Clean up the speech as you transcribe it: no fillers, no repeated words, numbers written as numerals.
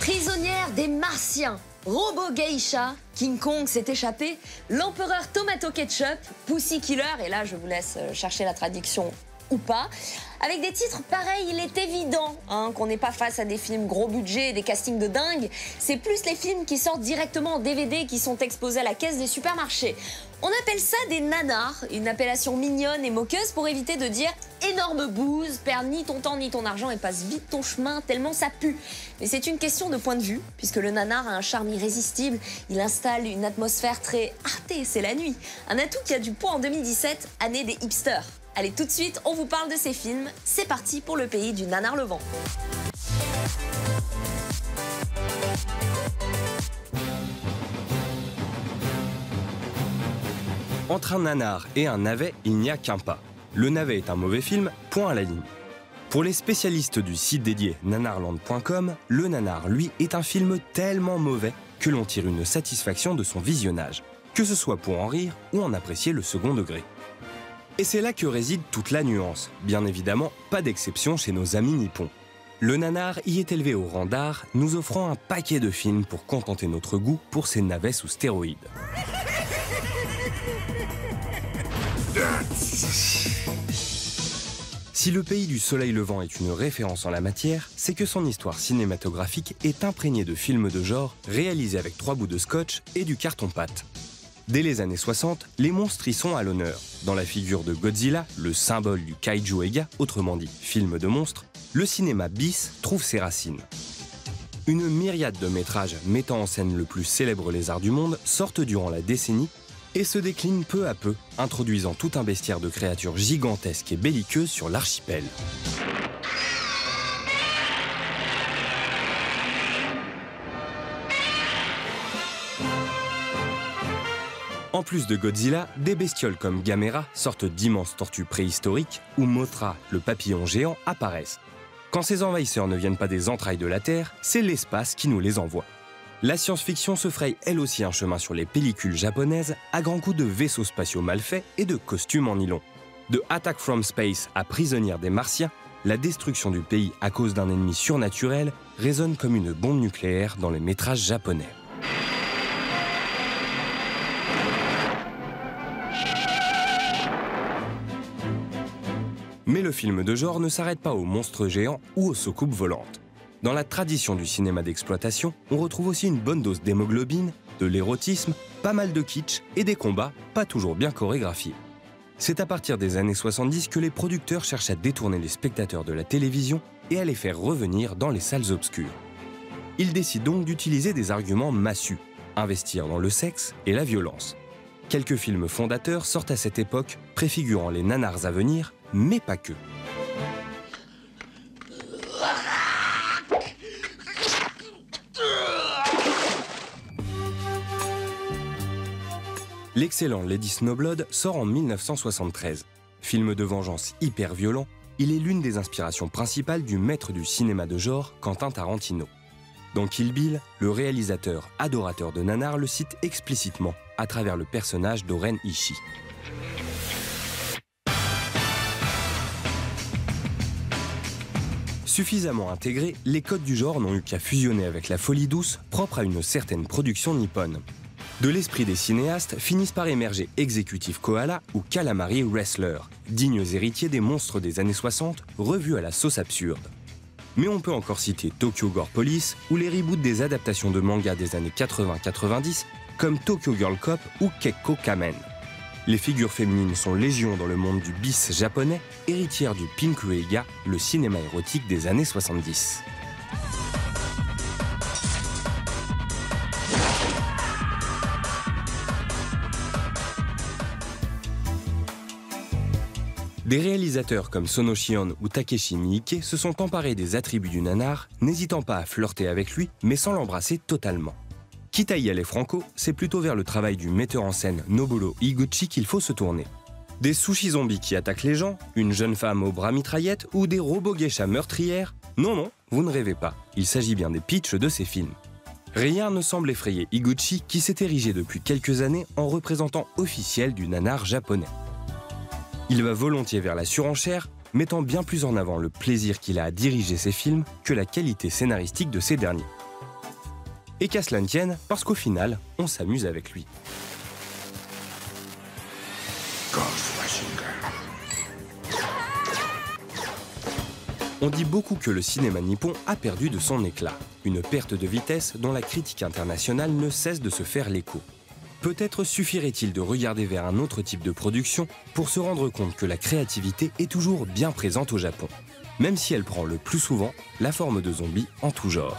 Prisonnière des Martiens, Robot Geisha, King Kong s'est échappé, l'empereur Tomato Ketchup, Pussy Killer, et là je vous laisse chercher la traduction ou pas. Avec des titres pareils, il est évident qu'on n'est pas face à des films gros budget et des castings de dingue. C'est plus les films qui sortent directement en DVD qui sont exposés à la caisse des supermarchés. On appelle ça des nanars, une appellation mignonne et moqueuse pour éviter de dire énorme bouse, perds ni ton temps ni ton argent et passe vite ton chemin tellement ça pue. Mais c'est une question de point de vue, puisque le nanar a un charme irrésistible. Il installe une atmosphère très artée, c'est la nuit. Un atout qui a du poids en 2017, année des hipsters. Allez, tout de suite, on vous parle de ces films. C'est parti pour le pays du nanar le vent. Entre un nanar et un navet, il n'y a qu'un pas. Le navet est un mauvais film, point à la ligne. Pour les spécialistes du site dédié nanarland.com, le nanar, lui, est un film tellement mauvais que l'on tire une satisfaction de son visionnage, que ce soit pour en rire ou en apprécier le second degré. Et c'est là que réside toute la nuance. Bien évidemment, pas d'exception chez nos amis nippons. Le nanar y est élevé au rang d'art, nous offrant un paquet de films pour contenter notre goût pour ces navets sous stéroïdes. Si Le Pays du Soleil Levant est une référence en la matière, c'est que son histoire cinématographique est imprégnée de films de genre réalisés avec 3 bouts de scotch et du carton-pâte. Dès les années 60, les monstres y sont à l'honneur. Dans la figure de Godzilla, le symbole du kaiju eiga, autrement dit film de monstres, le cinéma bis trouve ses racines. Une myriade de métrages mettant en scène le plus célèbre lézard du monde sortent durant la décennie et se déclinent peu à peu, introduisant tout un bestiaire de créatures gigantesques et belliqueuses sur l'archipel. En plus de Godzilla, des bestioles comme Gamera, sorte d'immenses tortues préhistoriques, ou Mothra, le papillon géant, apparaissent. Quand ces envahisseurs ne viennent pas des entrailles de la Terre, c'est l'espace qui nous les envoie. La science-fiction se fraye elle aussi un chemin sur les pellicules japonaises à grands coups de vaisseaux spatiaux mal faits et de costumes en nylon. De Attack from Space à Prisonnière des Martiens, la destruction du pays à cause d'un ennemi surnaturel résonne comme une bombe nucléaire dans les métrages japonais. Mais le film de genre ne s'arrête pas aux monstres géants ou aux soucoupes volantes. Dans la tradition du cinéma d'exploitation, on retrouve aussi une bonne dose d'hémoglobine, de l'érotisme, pas mal de kitsch et des combats pas toujours bien chorégraphiés. C'est à partir des années 70 que les producteurs cherchent à détourner les spectateurs de la télévision et à les faire revenir dans les salles obscures. Ils décident donc d'utiliser des arguments massus, investir dans le sexe et la violence. Quelques films fondateurs sortent à cette époque, préfigurant les nanars à venir, mais pas que. L'excellent Lady Snowblood sort en 1973. Film de vengeance hyper violent, il est l'une des inspirations principales du maître du cinéma de genre, Quentin Tarantino. Dans Kill Bill, le réalisateur adorateur de nanar le cite explicitement à travers le personnage d'Oren Ishii. Suffisamment intégrés, les codes du genre n'ont eu qu'à fusionner avec la folie douce propre à une certaine production nippone. De l'esprit des cinéastes finissent par émerger Executive Koala ou Calamari Wrestler, dignes héritiers des monstres des années 60, revus à la sauce absurde. Mais on peut encore citer Tokyo Gore Police ou les reboots des adaptations de manga des années 80-90 comme Tokyo Girl Cop ou Kekko Kamen. Les figures féminines sont légion dans le monde du bis japonais, héritière du Pinku Eiga, le cinéma érotique des années 70. Des réalisateurs comme Sono Shion ou Takeshi Miike se sont emparés des attributs du nanar, n'hésitant pas à flirter avec lui, mais sans l'embrasser totalement. Quitte à y aller franco, c'est plutôt vers le travail du metteur en scène Nobuo Higuchi qu'il faut se tourner. Des sushi zombies qui attaquent les gens, une jeune femme aux bras mitraillettes ou des robots geishas meurtrières? Non, vous ne rêvez pas, il s'agit bien des pitchs de ces films. Rien ne semble effrayer Higuchi qui s'est érigé depuis quelques années en représentant officiel du nanar japonais. Il va volontiers vers la surenchère, mettant bien plus en avant le plaisir qu'il a à diriger ses films que la qualité scénaristique de ces derniers. Et qu'à cela ne tienne, parce qu'au final, on s'amuse avec lui. On dit beaucoup que le cinéma nippon a perdu de son éclat, une perte de vitesse dont la critique internationale ne cesse de se faire l'écho. Peut-être suffirait-il de regarder vers un autre type de production pour se rendre compte que la créativité est toujours bien présente au Japon, même si elle prend le plus souvent la forme de zombies en tout genre.